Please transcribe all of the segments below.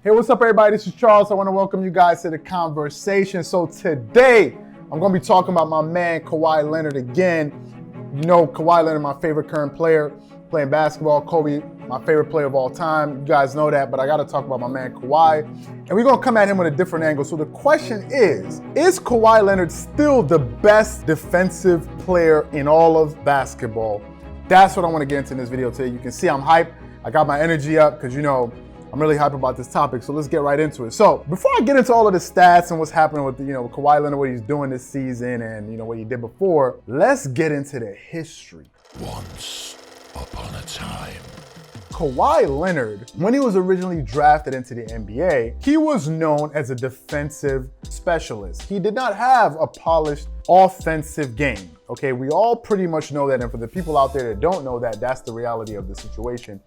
Hey, what's up, everybody? This is Charles. I want to welcome you guys to the conversation. So today, I'm going to be talking about my man, Kawhi Leonard again. You know, Kawhi Leonard, my favorite current player playing basketball. Kobe, my favorite player of all time. You guys know that, but I got to talk about my man, Kawhi. And we're going to come at him with a different angle. So the question is Kawhi Leonard still the best defensive player in all of basketball? That's what I want to get into in this video today. You can see I'm hyped. I got my energy up because, you know, I'm really hyped about this topic, so let's get right into it. So before I get into all of the stats and what's happening with, Kawhi Leonard, what he's doing this season and, what he did before, let's get into the history. Once upon a time. Kawhi Leonard, when he was originally drafted into the NBA, he was known as a defensive specialist. He did not have a polished offensive game. Okay, we all pretty much know that, and for the people out there that don't know that, that's the reality of the situation.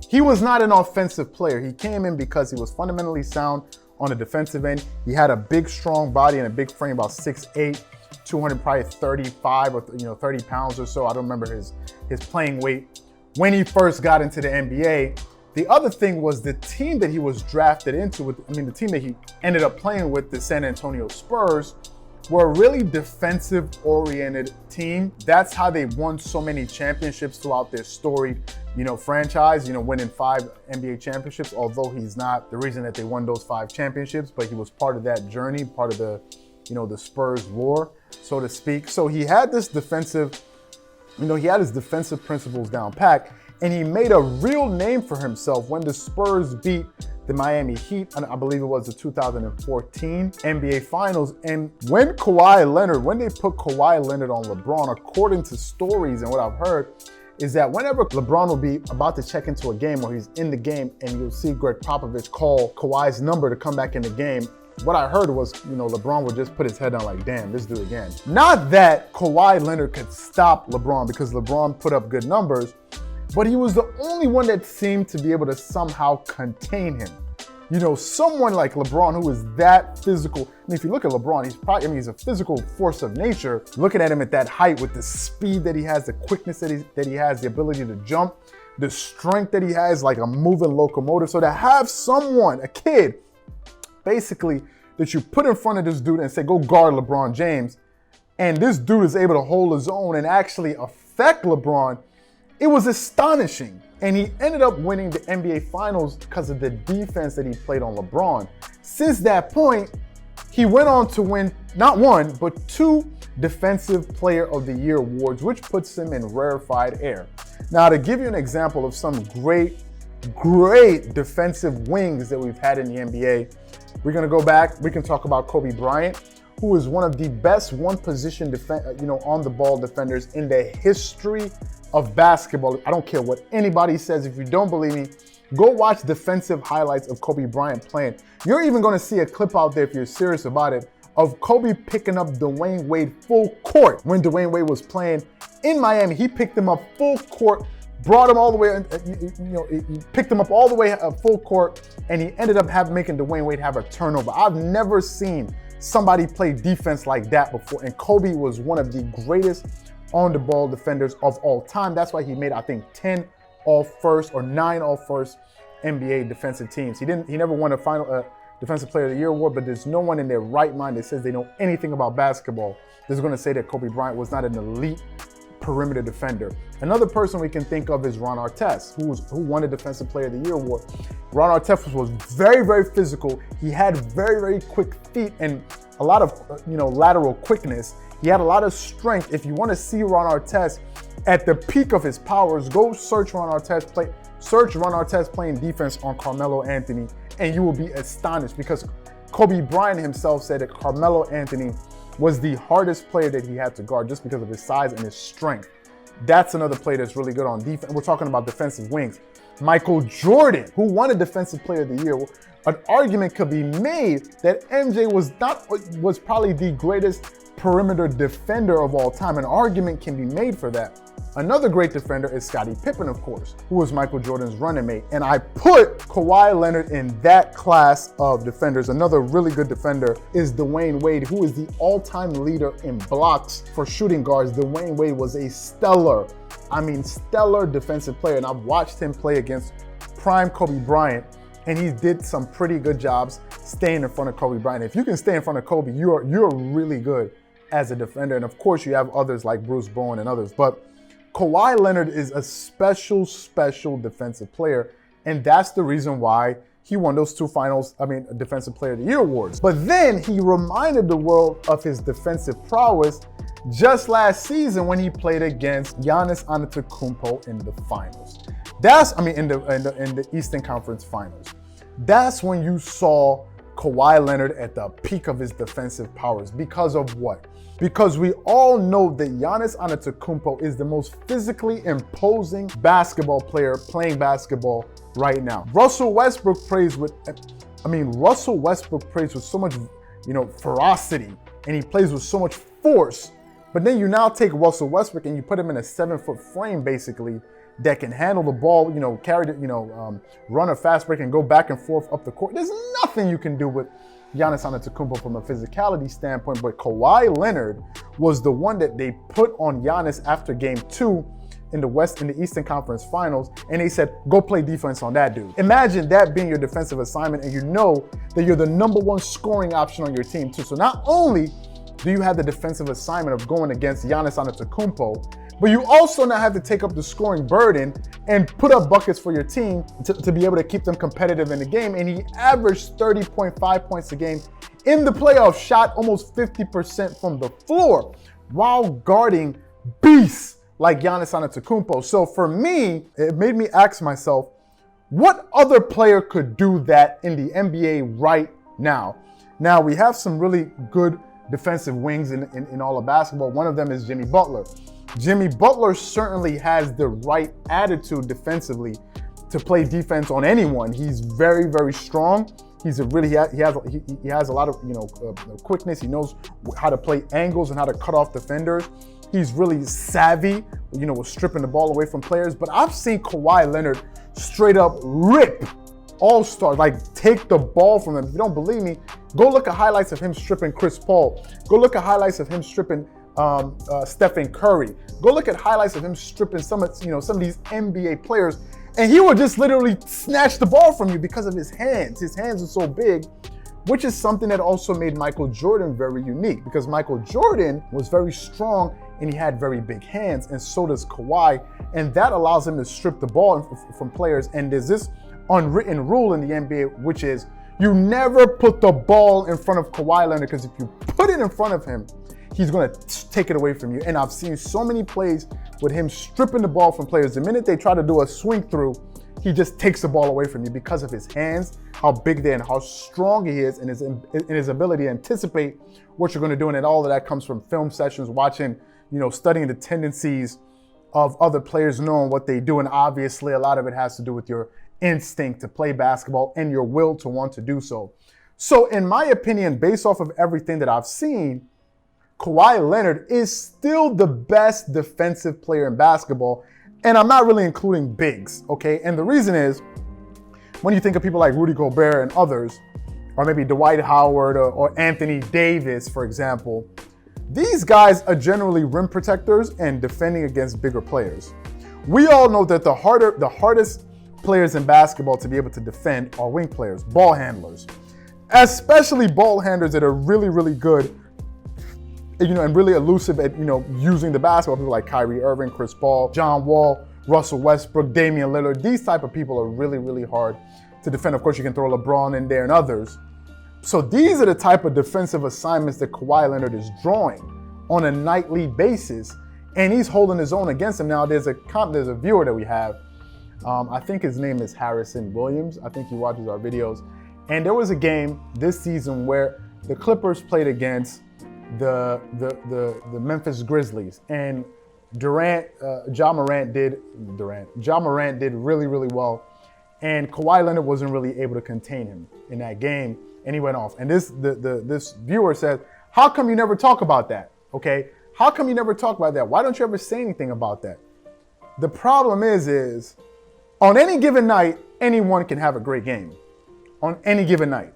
He was not an offensive player. He came in because he was fundamentally sound on the defensive end. He had a big, strong body and a big frame, about 6'8", 235 or 30 pounds or so. I don't remember his playing weight when he first got into the NBA. The other thing was the team that he was drafted into, the team that he ended up playing with, the San Antonio Spurs, were a really defensive-oriented team. That's how they won so many championships throughout their storied, franchise, winning 5 NBA championships, although he's not the reason that they won those 5 championships, but he was part of that journey, part of the, the Spurs lore, so to speak. So he had this defensive, he had his defensive principles down pat, and he made a real name for himself when the Spurs beat the Miami Heat, I believe it was the 2014 NBA Finals. And when they put Kawhi Leonard on LeBron, according to stories and what I've heard, is that whenever LeBron will be about to check into a game or he's in the game and you'll see Greg Popovich call Kawhi's number to come back in the game, what I heard was, LeBron would just put his head down like, damn, this dude again. Not that Kawhi Leonard could stop LeBron because LeBron put up good numbers, but he was the only one that seemed to be able to somehow contain him. Someone like LeBron who is that physical. If you look at LeBron, he's a physical force of nature. Looking at him at that height with the speed that he has, the quickness that he has, the ability to jump, the strength that he has, like a moving locomotive. So to have someone, a kid, basically, that you put in front of this dude and say, go guard LeBron James, and this dude is able to hold his own and actually affect LeBron, it was astonishing. And he ended up winning the NBA Finals because of the defense that he played on LeBron. Since that point, he went on to win not one, but 2 Defensive Player of the Year awards, which puts him in rarefied air. Now, to give you an example of some great defensive wings that we've had in the NBA, we're going to go back. We can talk about Kobe Bryant, who is one of the best one-position on-the-ball defenders in the history of basketball. I don't care what anybody says. If you don't believe me, go watch defensive highlights of Kobe Bryant playing. You're even going to see a clip out there, if you're serious about it, of Kobe picking up Dwayne Wade full court. When Dwayne Wade was playing in Miami, he picked him up full court, brought him all the way, he picked him up all the way full court, and he ended up making Dwayne Wade have a turnover. I've never seen somebody play defense like that before, and Kobe was one of the greatest on-the-ball defenders of all time. That's why he made, I think, 10 All-First or 9 All-First NBA defensive teams. He never won a final Defensive Player of the Year award, but there's no one in their right mind that says they know anything about basketball that's going to say that Kobe Bryant was not an elite perimeter defender. Another person we can think of is Ron Artest, who won a Defensive Player of the Year award. Ron Artest was very, very physical. He had very, very quick feet and a lot of lateral quickness. He had a lot of strength. If you want to see Ron Artest at the peak of his powers, go search Ron Artest playing defense on Carmelo Anthony, and you will be astonished because Kobe Bryant himself said that Carmelo Anthony was the hardest player that he had to guard just because of his size and his strength. That's another player that's really good on defense. We're talking about defensive wings. Michael Jordan, who won a Defensive Player of the Year, an argument could be made that MJ was probably the greatest perimeter defender of all time. An argument can be made for that. Another great defender is Scottie Pippen, of course, who was Michael Jordan's running mate. And I put Kawhi Leonard in that class of defenders. Another really good defender is Dwayne Wade, who is the all-time leader in blocks for shooting guards. Dwayne Wade was a stellar defensive player. And I've watched him play against prime Kobe Bryant. and he did some pretty good jobs staying in front of Kobe Bryant. If you can stay in front of Kobe, you're really good as a defender. And of course, you have others like Bruce Bowen and others. But Kawhi Leonard is a special defensive player. And that's the reason why he won those two Defensive Player of the Year awards. But then he reminded the world of his defensive prowess just last season when he played against Giannis Antetokounmpo in the finals. In the Eastern Conference Finals. That's when you saw Kawhi Leonard at the peak of his defensive powers. Because of what? Because we all know that Giannis Antetokounmpo is the most physically imposing basketball player playing basketball right now. Russell Westbrook plays with so much, ferocity, and he plays with so much force. But then you now take Russell Westbrook and you put him in a 7-foot frame, basically, that can handle the ball, run a fast break and go back and forth up the court. There's nothing you can do with Giannis Antetokounmpo from a physicality standpoint, but Kawhi Leonard was the one that they put on Giannis after game 2 in the Eastern Conference Finals, and they said, go play defense on that dude. Imagine that being your defensive assignment, and you know that you're the #1 scoring option on your team too. So not only do you have the defensive assignment of going against Giannis Antetokounmpo, but you also now have to take up the scoring burden and put up buckets for your team to be able to keep them competitive in the game. And he averaged 30.5 points a game in the playoffs, shot almost 50% from the floor while guarding beasts like Giannis Antetokounmpo. So for me, it made me ask myself, what other player could do that in the NBA right now? Now, we have some really good defensive wings in all of basketball. One of them is Jimmy Butler. Jimmy Butler certainly has the right attitude defensively to play defense on anyone. He's very, very strong. He has a lot of quickness. He knows how to play angles and how to cut off defenders. He's really savvy, with stripping the ball away from players. But I've seen Kawhi Leonard straight up rip all-star, take the ball from them. If you don't believe me, go look at highlights of him stripping Chris Paul. Go look at highlights of him stripping Stephen Curry. Go look at highlights of him stripping some of these NBA players, and he will just literally snatch the ball from you because of his hands. His hands are so big, which is something that also made Michael Jordan very unique, because Michael Jordan was very strong and he had very big hands, and so does Kawhi, and that allows him to strip the ball from players. And there's this unwritten rule in the NBA, which is you never put the ball in front of Kawhi Leonard, because if you put it in front of him, he's going to take it away from you. And I've seen so many plays with him stripping the ball from players. The minute they try to do a swing through, he just takes the ball away from you because of his hands, how big they are, and how strong he is, and his ability to anticipate what you're going to do. And all of that comes from film sessions, watching, studying the tendencies of other players, knowing what they do. And obviously, a lot of it has to do with your instinct to play basketball and your will to want to do so. So in my opinion, based off of everything that I've seen, Kawhi Leonard is still the best defensive player in basketball, and I'm not really including bigs, okay? And the reason is, when you think of people like Rudy Gobert and others, or maybe Dwight Howard or Anthony Davis, for example, these guys are generally rim protectors and defending against bigger players. We all know that the hardest players in basketball to be able to defend are wing players, ball handlers, especially ball handlers that are really, really good, and really elusive at, using the basketball. People like Kyrie Irving, Chris Paul, John Wall, Russell Westbrook, Damian Lillard. These type of people are really, really hard to defend. Of course, you can throw LeBron in there and others. So these are the type of defensive assignments that Kawhi Leonard is drawing on a nightly basis, and he's holding his own against them. Now, there's a viewer that we have. I think his name is Harrison Williams. I think he watches our videos. And there was a game this season where the Clippers played against the Memphis Grizzlies, and Ja Morant did really, really well, and Kawhi Leonard wasn't really able to contain him in that game, and he went off. And this viewer said, how come you never talk about that? Okay, how come you never talk about that? Why don't you ever say anything about that? The problem is on any given night, anyone can have a great game. On any given night.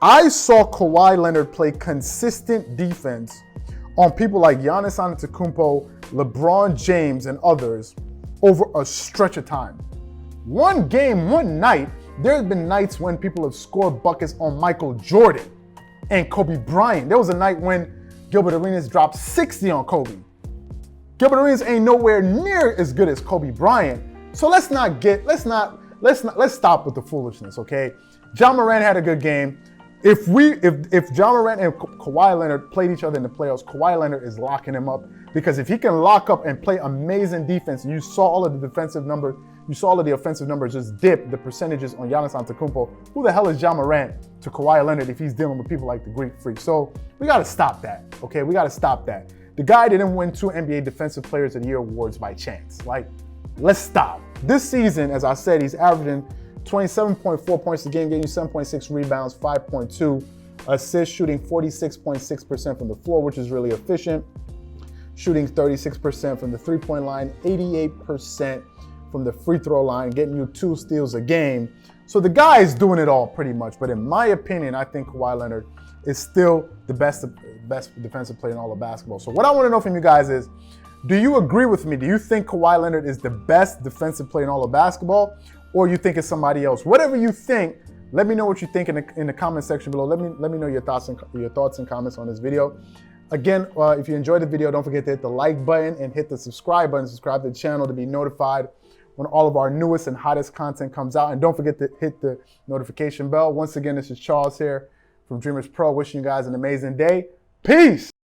I saw Kawhi Leonard play consistent defense on people like Giannis Antetokounmpo, LeBron James, and others over a stretch of time. One game, one night, There's been nights when people have scored buckets on Michael Jordan and Kobe Bryant. There was a night when Gilbert Arenas dropped 60 on Kobe. Gilbert Arenas ain't nowhere near as good as Kobe Bryant. So let's stop with the foolishness, okay? Ja Morant had a good game. If Ja Morant and Kawhi Leonard played each other in the playoffs, Kawhi Leonard is locking him up, because if he can lock up and play amazing defense, and you saw all of the defensive numbers, you saw all of the offensive numbers just dip the percentages on Giannis Antetokounmpo. Who the hell is Ja Morant to Kawhi Leonard if he's dealing with people like the Greek Freak? So we got to stop that, okay? We got to stop that. The guy didn't win 2 NBA Defensive Players of the Year awards by chance. Like, let's stop. This season, as I said, he's averaging 27.4 points a game, getting you 7.6 rebounds, 5.2 assists, shooting 46.6% from the floor, which is really efficient. Shooting 36% from the three-point line, 88% from the free throw line, getting you 2 steals a game. So the guy is doing it all pretty much. But in my opinion, I think Kawhi Leonard is still the best defensive player in all of basketball. So what I want to know from you guys is, do you agree with me? Do you think Kawhi Leonard is the best defensive player in all of basketball, or you think it's somebody else? Whatever you think, let me know what you think in the comment section below. Let me know your thoughts and comments on this video. Again, if you enjoyed the video, don't forget to hit the like button and hit the subscribe button. Subscribe to the channel to be notified when all of our newest and hottest content comes out. And don't forget to hit the notification bell. Once again, this is Charles here from DreamersPro, wishing you guys an amazing day. Peace!